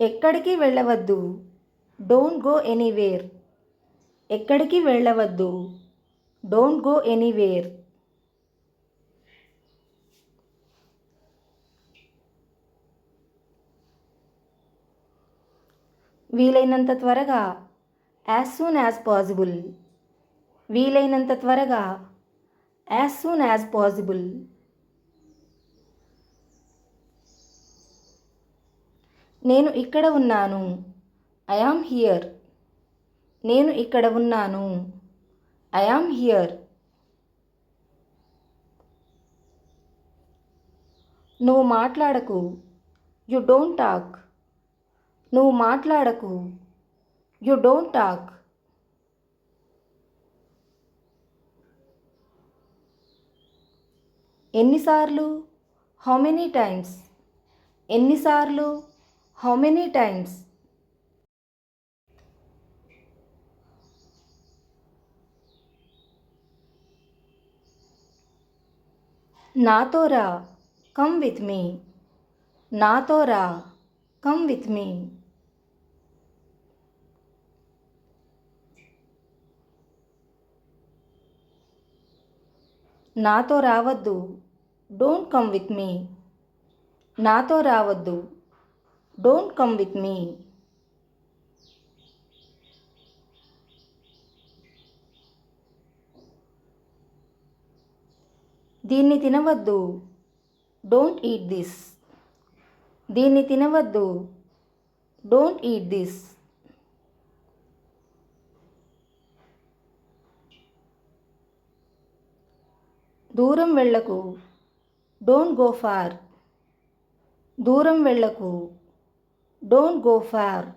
ఎక్కడికి వెళ్ళవద్దు. Don't go anywhere. ఎక్కడికి వెళ్ళవద్దు. Don't go anywhere. వీలైనంత త్వరగా. As soon as possible. వీలైనంత త్వరగా. As soon as possible. నేను ఇక్కడ ఉన్నాను. I am here. నేను ఇక్కడ ఉన్నాను. I am here. నువ్వు మాట్లాడకు. You don't talk. నువ్వు మాట్లాడకు. You don't talk. ఎన్నిసార్లు? How many times. ఎన్నిసార్లు? How many times. నాతో రా. Come with me. నాతో రా. Come with me. నాతో రావద్దు. Don't come with me. నాతో రావద్దు. Don't come with me. దీన్ని తినవద్దు. Don't eat this. దీన్ని తినవద్దు. Don't eat this. దూరం వెళ్ళకు. Don't go far. దూరం వెళ్ళకు. Don't go far.